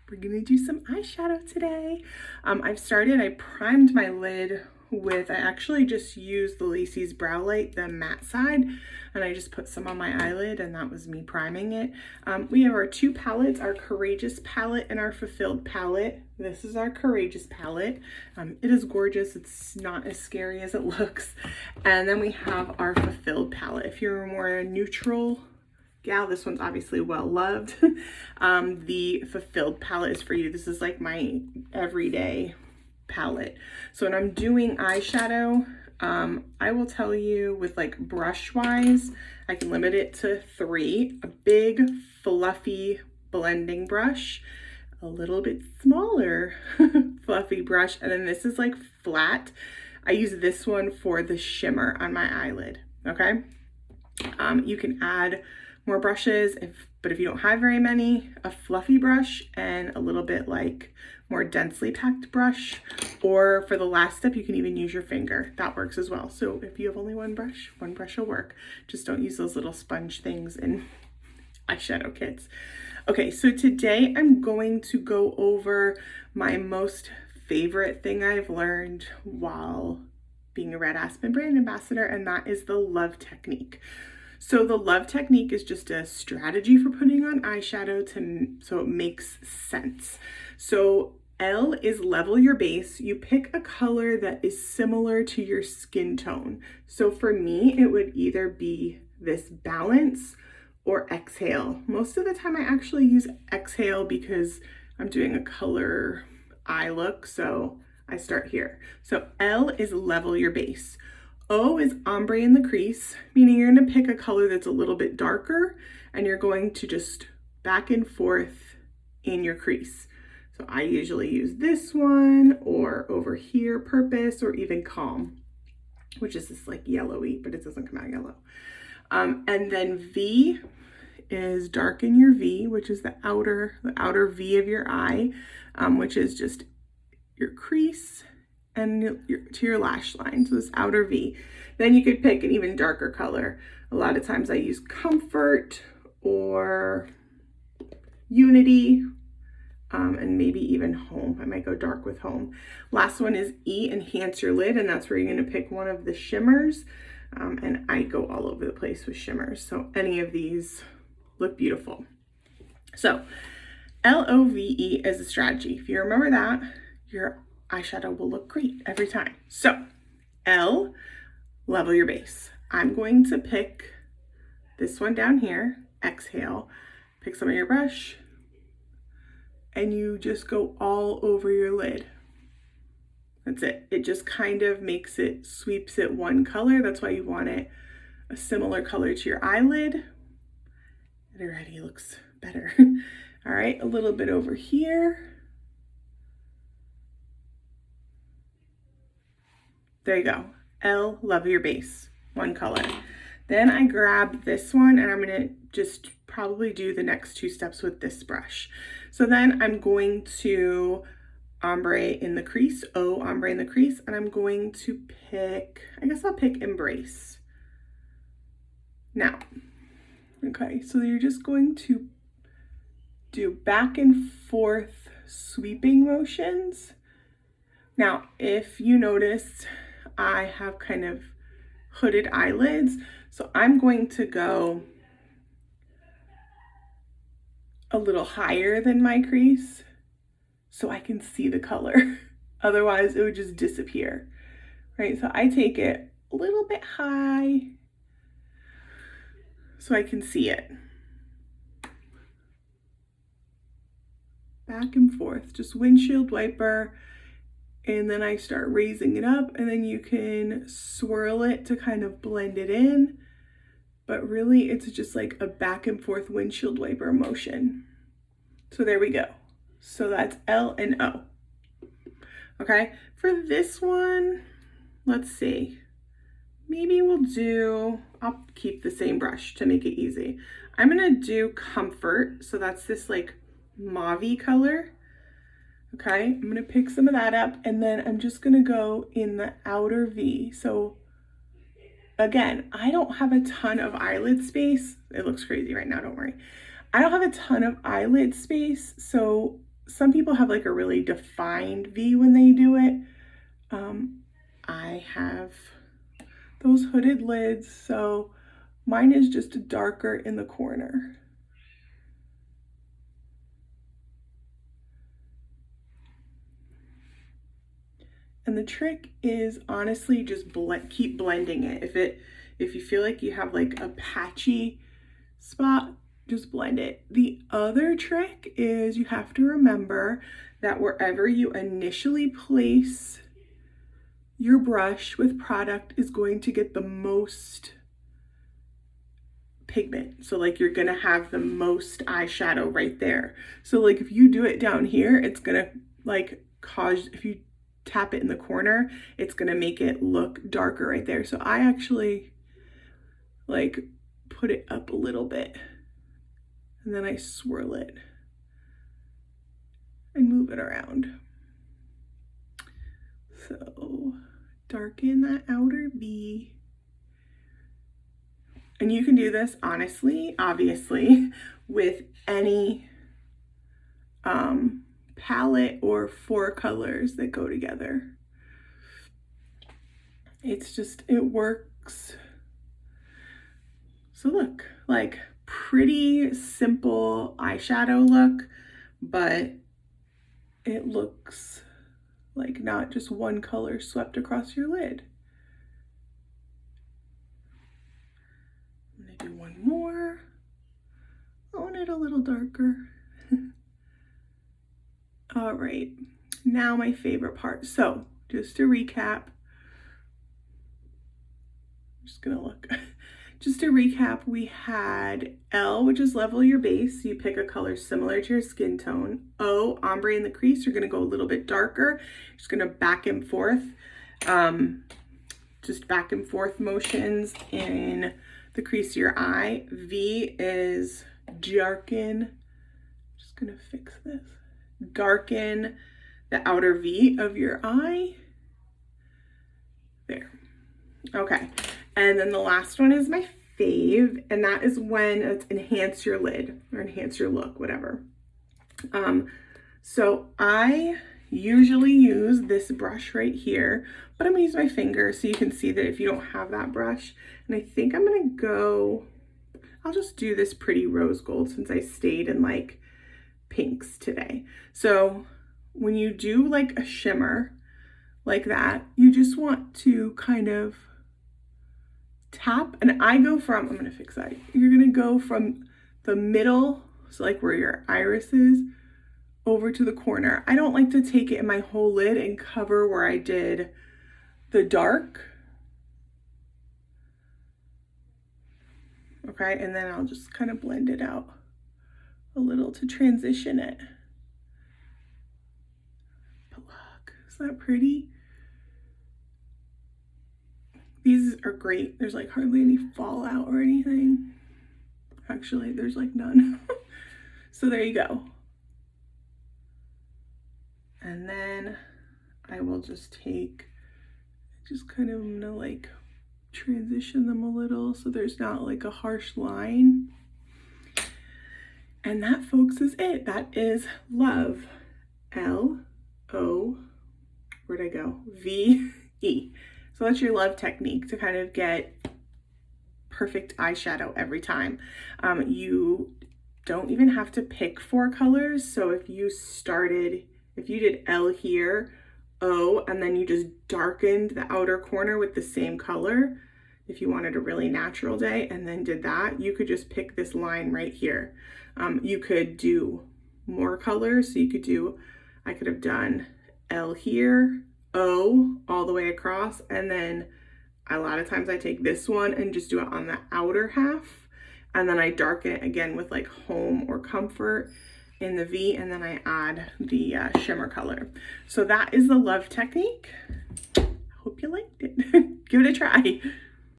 We're gonna do some eyeshadow today. I primed my lid with, I actually just used the Lacey's Brow Light, the matte side, and I just put some on my eyelid, and that was me priming it. We have our two palettes, our Courageous palette and our Fulfilled palette. This is our Courageous palette. It is gorgeous. It's not as scary as it looks. And then we have our Fulfilled palette. If you're more neutral gal, this one's obviously well loved. The Fulfilled palette is for you. This is like my everyday palette. So when I'm doing eyeshadow, I will tell you with like brush wise, I can limit it to 3. A big fluffy blending brush, a little bit smaller fluffy brush, and then this is like flat. I use this one for the shimmer on my eyelid. Okay. You can add more brushes, but if you don't have very many, a fluffy brush and a little bit like more densely packed brush, or for the last step, you can even use your finger. That works as well. So if you have only one brush will work. Just don't use those little sponge things in eyeshadow kits. Okay, so today I'm going to go over my most favorite thing I've learned while being a Red Aspen brand ambassador, and that is the L.O.V.E technique. So the L.O.V.E technique is just a strategy for putting on eyeshadow so it makes sense. So L is level your base. You pick a color that is similar to your skin tone. So for me, it would either be this Balance or Exhale. Most of the time I actually use Exhale because I'm doing a color eye look, so I start here. So L is level your base. O is ombre in the crease, meaning you're going to pick a color that's a little bit darker and you're going to just back and forth in your crease. So I usually use this one, or over here, Purpose, or even Calm, which is this like yellowy, but it doesn't come out yellow. And then V is darken your V, which is the outer V of your eye, which is just your crease and to your lash line, so this outer V. Then you could pick an even darker color. A lot of times I use Comfort or Unity, and maybe even Home. I might go dark with Home. Last one is E, enhance your lid, and that's where you're gonna pick one of the shimmers. And I go all over the place with shimmers, so any of these look beautiful. So L-O-V-E is a strategy. If you remember that, your eyeshadow will look great every time. So L, level your base. I'm going to pick this one down here, Exhale. Pick some of your brush and you just go all over your lid. That's it. It just kind of sweeps it one color. That's why you want it a similar color to your eyelid. It already looks better. All right, a little bit over here. There you go. L, level your base, one color. Then I grab this one and I'm gonna just probably do the next 2 steps with this brush. So then I'm going to ombre in the crease, O, ombre in the crease, and I'm going to pick, I guess I'll pick Embrace. Now, okay, so you're just going to do back and forth sweeping motions. Now, if you noticed, I have kind of hooded eyelids, so I'm going to go a little higher than my crease so I can see the color. Otherwise, it would just disappear, right? So I take it a little bit high so I can see it. Back and forth, just windshield wiper. And then I start raising it up, and then you can swirl it to kind of blend it in. But really, it's just like a back and forth windshield wiper motion. So there we go. So that's L and O. Okay, for this one, let's see. Maybe I'll keep the same brush to make it easy. I'm gonna do Comfort. So that's this like mauve-y color. Okay, I'm gonna pick some of that up, and then I'm just gonna go in the outer V. So again, I don't have a ton of eyelid space. It looks crazy right now, don't worry. I don't have a ton of eyelid space, so some people have like a really defined V when they do it. I have those hooded lids, so mine is just darker in the corner. And the trick is honestly just keep blending it. If you feel like you have like a patchy spot, just blend it. The other trick is you have to remember that wherever you initially place your brush with product is going to get the most pigment. So like you're gonna have the most eyeshadow right there. So like if you do it down here, it's gonna like cause, if you tap it in the corner, it's gonna make it look darker right there. So I actually like put it up a little bit and then I swirl it and move it around. So darken that outer V. And you can do this honestly, obviously, with any palette or 4 colors that go together. It's just, it works. So look, like pretty simple eyeshadow look, but it looks like not just one color swept across your lid. I'm gonna do one more. I want it a little darker. All right, now my favorite part. So just to recap, I'm just gonna look. Just to recap, we had L, which is level your base. You pick a color similar to your skin tone. O, ombre in the crease. You're gonna go a little bit darker. Just gonna back and forth, just back and forth motions in the crease of your eye. V is darken. Just gonna fix this. Darken the outer V of your eye. There. Okay. And then the last one is my fave, and that is when it's enhance your lid or enhance your look, whatever. So I usually use this brush right here, but I'm gonna use my finger so you can see that if you don't have that brush. And I think I'm gonna go, I'll just do this pretty rose gold since I stayed in like pinks today. So when you do like a shimmer like that, you just want to kind of tap, and I go from, I'm gonna fix that. You're gonna go from the middle, so like where your iris is, over to the corner. I don't like to take it in my whole lid and cover where I did the dark. Okay, and then I'll just kind of blend it out a little to transition it. But look, is that pretty? These are great. There's like hardly any fallout or anything. Actually, there's like none. So there you go. And then I will just take, just kind of gonna like transition them a little so there's not like a harsh line. And that, folks, is it. That is L.O.V.E. L-O, where'd I go? V-E. So that's your L.O.V.E. technique to kind of get perfect eyeshadow every time. You don't even have to pick 4 colors. So if you did L here, O, and then you just darkened the outer corner with the same color, if you wanted a really natural day and then did that, you could just pick this line right here. You could do more colors. So you could do, I could have done L here, O all the way across, and then a lot of times I take this one and just do it on the outer half, and then I darken it again with like Home or Comfort in the V, and then I add the shimmer color. So that is the L.O.V.E. technique. I hope you liked it. Give it a try.